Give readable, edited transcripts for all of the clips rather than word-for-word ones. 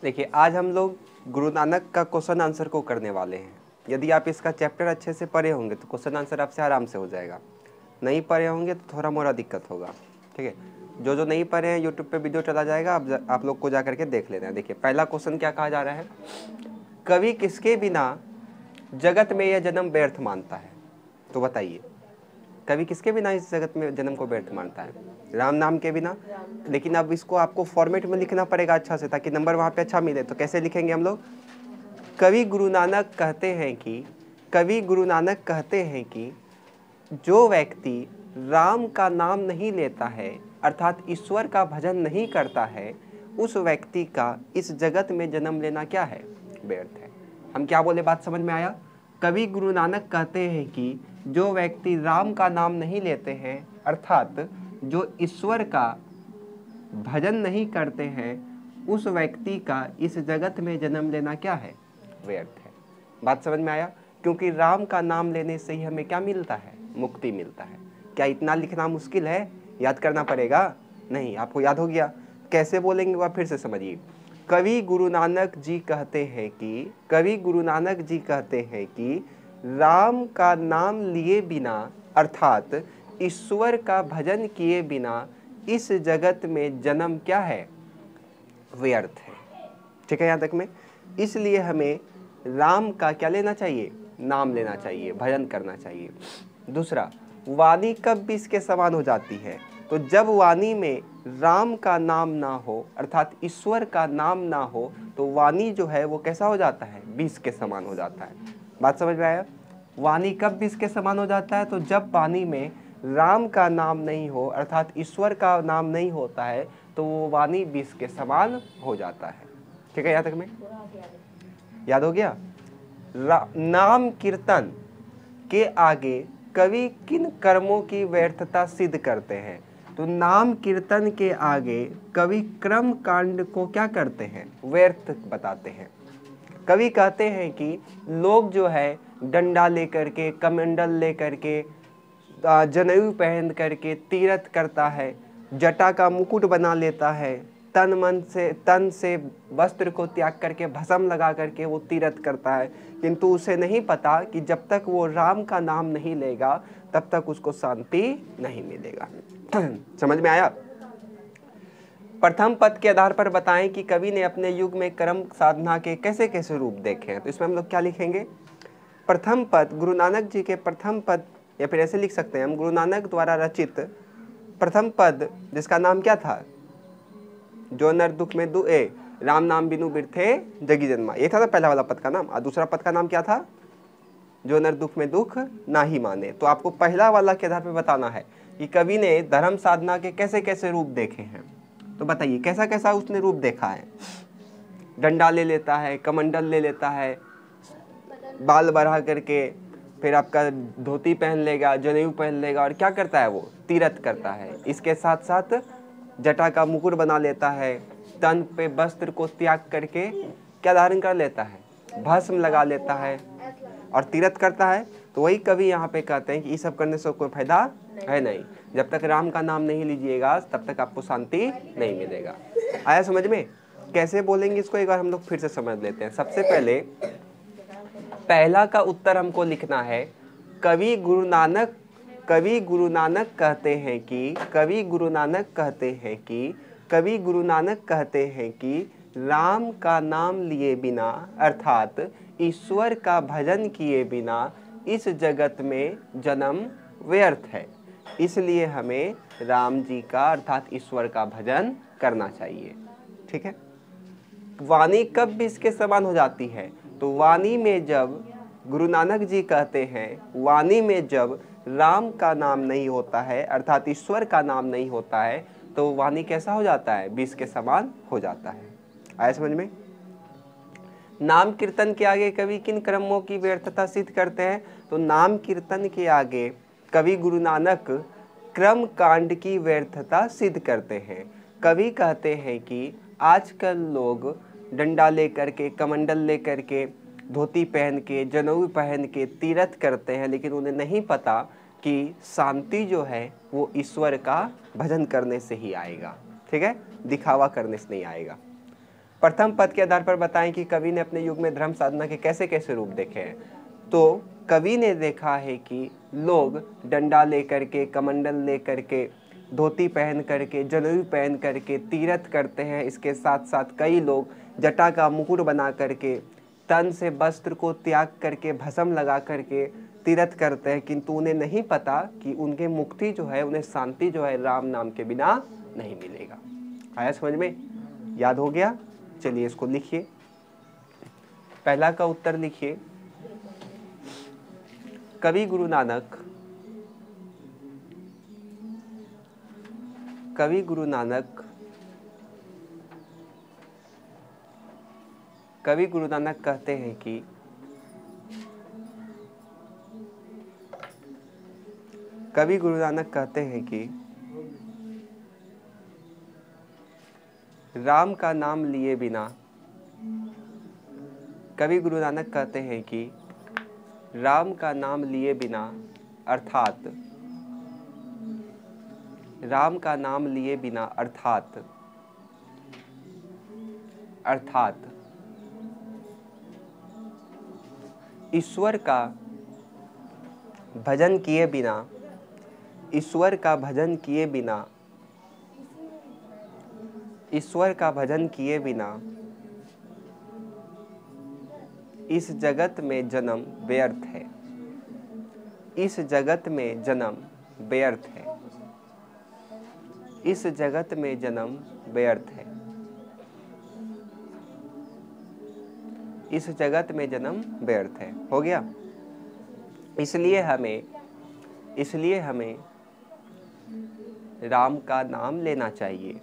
देखिए, आज हम लोग गुरु नानक का क्वेश्चन आंसर को करने वाले हैं। यदि आप इसका चैप्टर अच्छे से पढ़े होंगे तो क्वेश्चन आंसर आपसे आराम से हो जाएगा। नहीं पढ़े होंगे तो थोड़ा मोड़ा दिक्कत होगा। ठीक है, जो जो नहीं पढ़े हैं यूट्यूब पे वीडियो चला जाएगा, आप लोग को जा करके देख लेना है। देखिए, पहला क्वेश्चन क्या कहा जा रहा है, कवि किसके बिना जगत में यह जन्म व्यर्थ मानता है। तो बताइए, कवि किसके बिना इस जगत में जन्म को व्यर्थ मानता है? राम नाम के बिना। लेकिन अब इसको आपको फॉर्मेट में लिखना पड़ेगा अच्छा से, ताकि नंबर वहाँ पे अच्छा मिले। तो कैसे लिखेंगे हम लोग? कवि गुरु नानक कहते हैं कि जो व्यक्ति राम का नाम नहीं लेता है, अर्थात ईश्वर का भजन नहीं करता है, उस व्यक्ति का इस जगत में जन्म लेना क्या है? व्यर्थ है। हम क्या बोले, बात समझ में आया? कवि गुरु नानक कहते हैं कि जो व्यक्ति राम का नाम नहीं लेते हैं, अर्थात जो ईश्वर का भजन नहीं करते हैं, उस व्यक्ति का इस जगत में जन्म लेना क्या है? व्यर्थ है। बात समझ में आया? क्योंकि राम का नाम लेने से ही हमें क्या मिलता है? मुक्ति मिलता है। क्या इतना लिखना मुश्किल है? याद करना पड़ेगा? नहीं, आपको याद हो गया। कैसे बोलेंगे वह फिर से समझिए। कवि गुरु नानक जी कहते हैं कि राम का नाम लिए बिना, अर्थात ईश्वर का भजन किए बिना इस जगत में जन्म क्या है? व्यर्थ है। ठीक है, यहाँ तक में। इसलिए हमें राम का क्या लेना चाहिए? नाम लेना चाहिए, भजन करना चाहिए। दूसरा, वाणी कब भी इसके समान हो जाती है? तो जब वाणी में राम का नाम ना हो, अर्थात ईश्वर का नाम ना हो, तो वाणी जो है वो कैसा हो जाता है? विष के समान हो जाता है। बात समझ में आया? वाणी कब विष के समान हो जाता है? तो जब वाणी में राम का नाम नहीं हो, अर्थात ईश्वर का नाम नहीं होता है, तो वो वाणी विष के समान हो जाता है। ठीक है, यहाँ तक में याद हो गया? नाम कीर्तन के आगे कवि किन कर्मों की व्यर्थता सिद्ध करते हैं? तो नाम कीर्तन के आगे कवि कर्म कांड को क्या करते हैं? व्यर्थ बताते हैं। कवि कहते हैं कि लोग जो है डंडा लेकर के, कमंडल लेकर के, जनेऊ पहन करके तीर्थ करता है, जटा का मुकुट बना लेता है, तन से वस्त्र को त्याग करके भस्म लगा करके वो तीर्थ करता है, किंतु उसे नहीं पता कि जब तक वो राम का नाम नहीं लेगा तब तक उसको शांति नहीं मिलेगा। समझ में आया? प्रथम पद के आधार पर बताएं कि कवि ने अपने युग में कर्म साधना के कैसे कैसे रूप देखे हैं। तो इसमें हम लोग क्या लिखेंगे? प्रथम पद, गुरु नानक जी के प्रथम पद, या फिर ऐसे लिख सकते हैं हम, गुरु नानक द्वारा रचित प्रथम पद, जिसका नाम क्या था? जो नर दुख में राम नाम बिनु बिरथे जगी जन्मा। ये था ना पहला वाला पद का नाम। और दूसरा पद का नाम क्या था? जो नर दुख में दुख ना ही माने। तो आपको पहला वाला के आधार पर बताना है कि कवि ने धर्म साधना के कैसे कैसे रूप देखे हैं। तो बताइए, कैसा कैसा उसने रूप देखा है? डंडा ले लेता है, कमंडल ले लेता है, बाल बढ़ा करके, फिर आपका धोती पहन लेगा, जनेऊ पहन लेगा, और क्या करता है? वो तीर्थ करता है। इसके साथ साथ जटा का मुकुट बना लेता है, तन पे वस्त्र को त्याग करके क्या धारण कर लेता है? भस्म लगा लेता है और तीर्थ करता है। तो वही कवि यहाँ पे कहते हैं कि ये सब करने से कोई फायदा है नहीं। जब तक राम का नाम नहीं लीजिएगा तब तक आपको शांति नहीं मिलेगा। आया समझ में? कैसे बोलेंगे इसको एक बार हम लोग फिर से समझ लेते हैं। सबसे पहले पहला का उत्तर हमको लिखना है, कवि गुरु नानक कहते हैं कि राम का नाम लिए बिना, अर्थात ईश्वर का भजन किए बिना इस जगत में जन्म व्यर्थ है। इसलिए हमें राम जी का, अर्थात ईश्वर का भजन करना चाहिए। ठीक है। वाणी कब भी इसके समान हो जाती है? तो वाणी में जब, गुरु नानक जी कहते हैं, वाणी में जब राम का नाम नहीं होता है, अर्थात ईश्वर का नाम नहीं होता है, तो वाणी कैसा हो जाता है? विष के समान हो जाता है। आया समझ में? नाम कीर्तन के आगे कवि किन कर्मों की व्यर्थता सिद्ध करते हैं? तो नाम कीर्तन के आगे कवि गुरु नानक कर्म कांड की व्यर्थता सिद्ध करते हैं। कवि कहते हैं कि आजकल लोग डंडा लेकर के, कमंडल लेकर के, धोती पहन के, जनेऊ पहन के तीर्थ करते हैं, लेकिन उन्हें नहीं पता कि शांति जो है वो ईश्वर का भजन करने से ही आएगा। ठीक है, दिखावा करने से नहीं आएगा। प्रथम पद के आधार पर बताएं कि कवि ने अपने युग में धर्म साधना के कैसे कैसे रूप देखे हैं। तो कवि ने देखा है कि लोग डंडा लेकर के, कमंडल लेकर के, धोती पहन करके, जनेऊ पहन करके तीर्थ करते हैं। इसके साथ साथ कई लोग जटा का मुकुट बना करके, तन से वस्त्र को त्याग करके, भस्म लगा करके तीर्थ करते हैं, किंतु उन्हें नहीं पता कि उनके मुक्ति जो है, उन्हें शांति जो है राम नाम के बिना नहीं मिलेगा। आया समझ में? याद हो गया? चलिए इसको लिखिए। पहला का उत्तर लिखिए। कवि गुरु नानक, कवि गुरु नानक, कवि गुरु नानक कहते हैं कि कवि गुरु नानक कहते हैं कि राम का नाम लिए बिना, कवि गुरु नानक कहते हैं कि राम का नाम लिए बिना अर्थात राम का नाम लिए बिना अर्थात ईश्वर का भजन किए बिना, ईश्वर का भजन किए बिना, ईश्वर का भजन किए बिना इस जगत में जन्म व्यर्थ है। इस जगत में जन्म व्यर्थ है। इस जगत में जन्म व्यर्थ है। इस जगत में जन्म व्यर्थ है। हो गया? इसलिए हमें राम का नाम लेना चाहिए।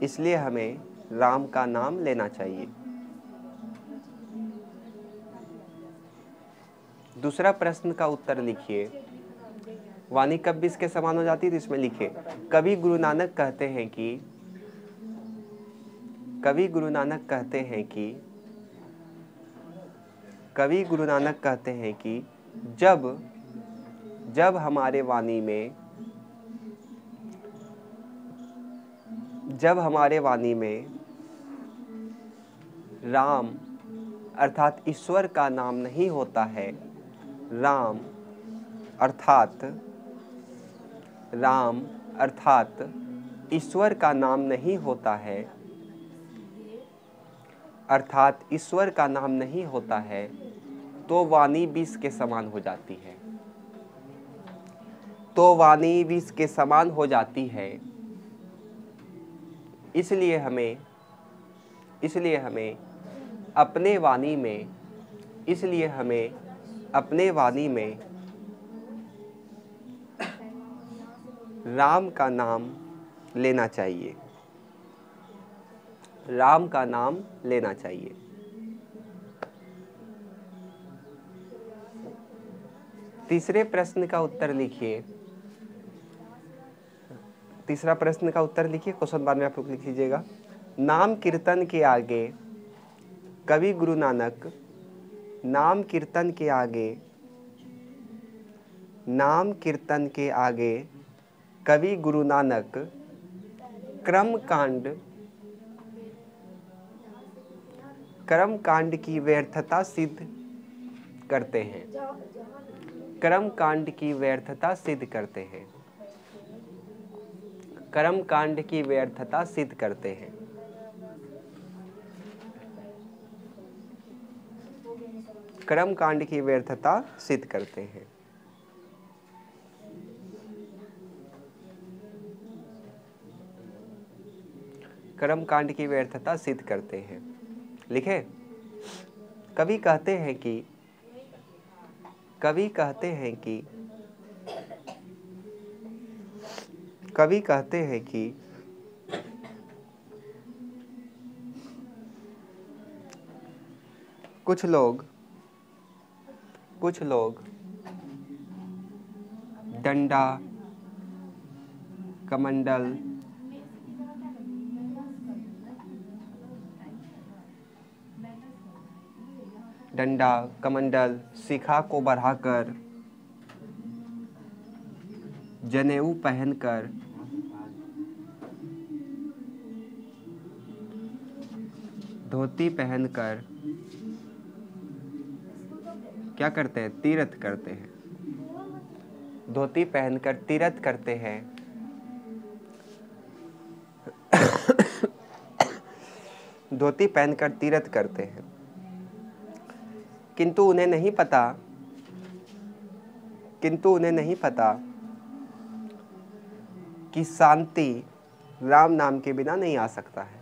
इसलिए हमें राम का नाम लेना चाहिए। दूसरा प्रश्न का उत्तर लिखिए। वाणी कब इसके समान हो जाती है, तो इसमें लिखिए। कवि गुरु नानक कहते हैं कि, कवि गुरु नानक कहते हैं कि, कवि गुरु नानक कहते हैं कि जब हमारे वाणी में राम अर्थात ईश्वर का नाम नहीं होता है, राम अर्थात ईश्वर का नाम नहीं होता है, अर्थात ईश्वर का नाम नहीं होता है, तो वाणी विष के समान हो जाती है। तो वाणी विष के समान हो जाती है। इसलिए हमें अपने वाणी में राम का नाम लेना चाहिए। राम का नाम लेना चाहिए। तीसरे प्रश्न का उत्तर लिखिए। तीसरा प्रश्न का उत्तर लिखिए, क्वेश्चन बाद में आप लोग लिख लीजिएगा। नाम कीर्तन के आगे कवि गुरु नानक, नाम कीर्तन के आगे कवि गुरु नानक कर्म कांड की व्यर्थता सिद्ध करते हैं। कर्म कांड की व्यर्थता सिद्ध करते हैं। कर्म कांड की व्यर्थता सिद्ध करते हैं। कर्म कांड की व्यर्थता सिद्ध करते हैं। कर्म कांड की व्यर्थता सिद्ध करते हैं। लिखे। कवि कहते हैं कि कुछ लोग डंडा, कमंडल, शिखा को बढ़ाकर, जनेऊ पहनकर धोती पहनकर क्या करते हैं? तीर्थ करते हैं। धोती पहनकर तीर्थ करते हैं। धोती पहनकर तीर्थ करते हैं, किंतु उन्हें नहीं पता कि शांति राम नाम के बिना नहीं आ सकता है।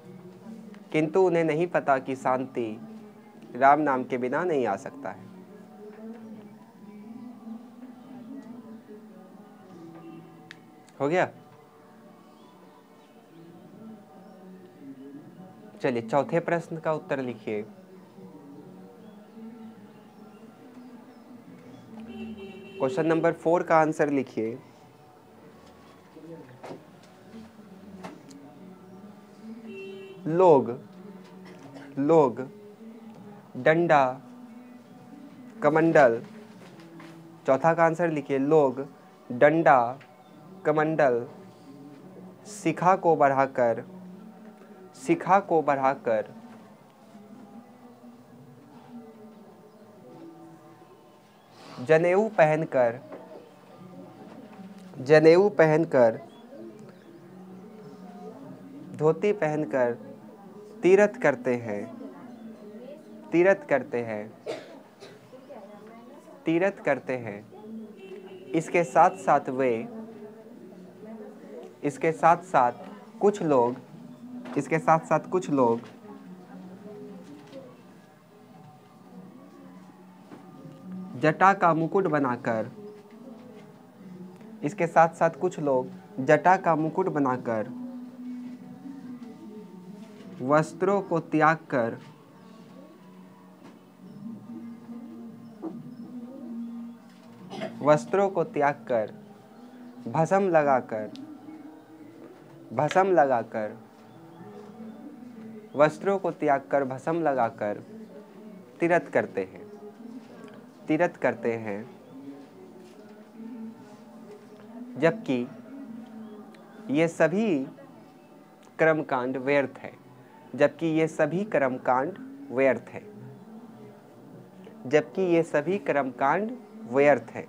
किंतु उन्हें नहीं पता कि शांति राम नाम के बिना नहीं आ सकता है। हो गया? चलिए चौथे प्रश्न का उत्तर लिखिए। क्वेश्चन नंबर 4 का आंसर लिखिए। लोग डंडा कमंडल, चौथा का आंसर लिखिए। लोग डंडा कमंडल शिखा को बढ़ाकर जनेऊ पहनकर धोती पहनकर तीर्थ करते हैं। इसके साथ साथ कुछ लोग जटा का मुकुट बनाकर वस्त्रों को त्याग कर भस्म लगाकर तीर्थ करते हैं। जबकि ये सभी कर्मकांड व्यर्थ है।